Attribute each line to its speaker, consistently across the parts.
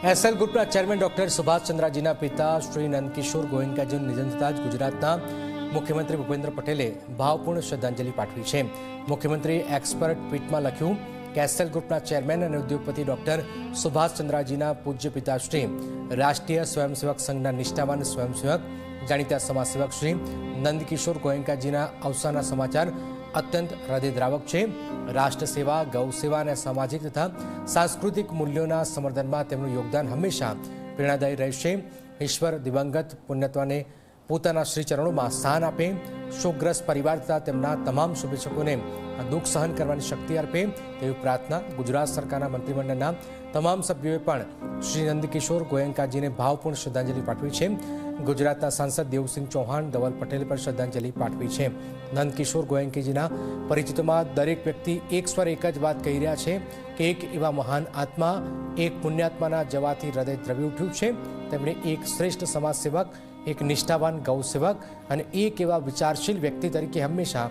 Speaker 1: SL ગ્રુપના chairman doctor Subhash ચંદ્રાજીના પિતા શ્રી નંદકિશોર ગોયંકાજીનું નિધન થતાં જ ગુજરાતના મુખ્યમંત્રી ભૂપેન્દ્ર પટેલે ભાવપૂર્ણ શ્રદ્ધાંજલિ પાઠવી છે। મુખ્યમંત્રી એક્સ પર ટ્વીટમાં લખ્યું કે એસએલ ગ્રુપના ચેરમેન અને ઉદ્યોગપતિ ડોક્ટર સુભાષ ચંદ્રાજીના પૂજ્ય પિતાશ્રી રાષ્ટ્રીય સ્વયંસેવક સંઘના નિષ્ઠાવાન સ્વયંસેવક જાણીતા સમાજસેવક શ્રી નંદકિશોર ગોયંકાજીના અવસાનના સમાચાર અત્યંત હૃદયદ્રાવક છે। રાષ્ટ્ર સેવા, ગૌ સેવા અને સામાજિક તથા સાંસ્કૃતિક મૂલ્યોના સમર્થનમાં તેમનું યોગદાન હંમેશા પ્રેરણાદાયી રહેશે। ઈશ્વર દિવંગત પુણ્યત્વાને પોતાના શ્રીચરણોમાં સ્થાન આપે, શોકગ્રસ્ત પરિવાર તથા તેમના તમામ શુભેચ્છકોને દુઃખ સહન કરવાની શક્તિ આપે તેવી પ્રાર્થના ગુજરાત સરકારના મંત્રીમંડળના તમામ સભ્યોએ પણ શ્રી નંદકિશોર ગોયંકાજીને ભાવપૂર્ણ શ્રદ્ધાંજલિ પાઠવી છે। ગુજરાતના સાંસદ દેવસિંહ ચૌહાણ, ધવલ પટેલે પણ શ્રદ્ધાંજલિ પાઠવી છે। નંદકિશોર ગોયંકાજીના પરિચિતોમાં દરેક વ્યક્તિ એક સ્વર એક જ વાત કહી રહ્યા છે કે એક એવા મહાન આત્મા, એક પુણ્યાત્માના જવાથી હૃદય દ્રવી ઉઠ્યું છે। તેમણે એક શ્રેષ્ઠ સમાજસેવક, એક નિષ્ઠાવાન ગૌસેવક અને એક એવા વિચારશીલ વ્યક્તિ તરીકે હંમેશા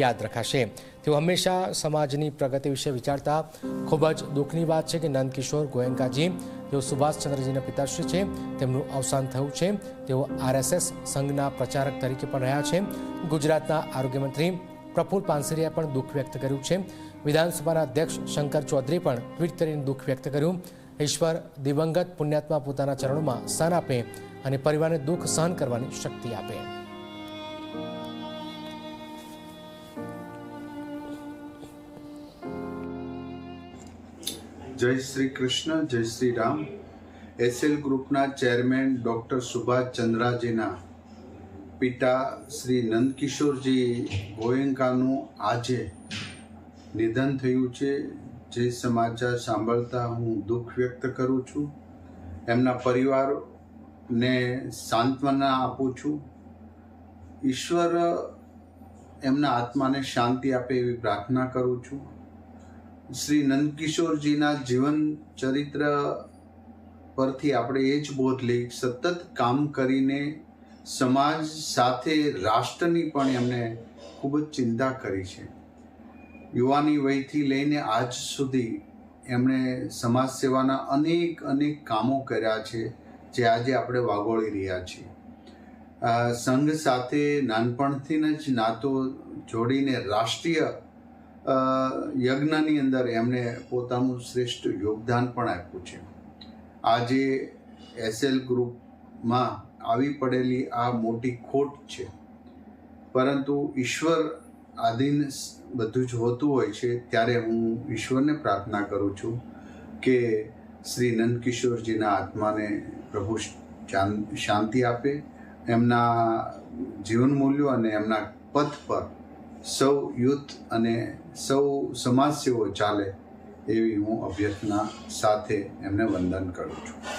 Speaker 1: યાદ રખાશે। તેઓ હંમેશા સમાજની પ્રગતિ વિશે વિચારતા। ખૂબ જ દુઃખની વાત છે કે નંદકિશોર ગોયંકાજી તેઓ સુભાષચંદ્રજીના પિતાશ્રી છે, તેમનું અવસાન થયું છે। તેઓ આરએસએસ સંઘના પ્રચારક તરીકે પણ રહ્યા છે। ગુજરાતના આરોગ્ય મંત્રી પ્રફુલ પાનસેરિયાએ પણ દુઃખ વ્યક્ત કર્યું છે। વિધાનસભાના અધ્યક્ષ શંકર ચૌધરી પણ ટ્વીટ કરીને દુઃખ વ્યક્ત કર્યું। ઈશ્વર દિવંગત પુણ્યાત્મા પોતાના ચરણોમાં સ્થાન આપે અને પરિવારને દુઃખ સહન કરવાની શક્તિ આપે।
Speaker 2: जय श्री कृष्ण, जय श्री राम। एसएल ग्रुपना चेरमेन डॉक्टर सुभाष चंद्राजीना पिता श्री नंदकिशोरजी गोयंकानु आजे निधन थयुं छे। जे समाचार सांभळता हूँ दुख व्यक्त करूँ छूं। एमना परिवार ने सांत्वना आपू छूं। ईश्वर एमना आत्मा ने शांति आपे एवी प्रार्थना करूँ छूं। श्री नंदकिशोरजीना जीवन चरित्र परथी आपणे ए ज बोध लई सतत काम करीने समाज साथे राष्ट्रनी पण एमणे खूब ज चिंता करी छे। युवानी वयथी लईने आज सुधी एमणे समाज सेवाना अनेक अनेक कामो कर्या छे जे आजे आपणे वागोळी रह्या छीए। संघ साथे नानपणथी ज नातो जोड़ीने राष्ट्रीय यज्ञनी अंदर एमणे पोतानुं श्रेष्ठ योगदान पण आप्युं छे। आजे एसएल ग्रुप में आवी पड़ेली आ मोटी खोट छे, परंतु ईश्वर आधीन बधुं ज होतुं होय छे त्यारे हूँ ईश्वरने प्रार्थना करूँ छूं के श्री नंदकिशोरजीना आत्माने प्रभु शांति आपे, एमना जीवन मूल्यों अने एमना पथ पर सौ युथ अने सौ समाजसेवो चाले एवी हूँ अभ्यर्थना साथे एमने वंदन करूँ छूं।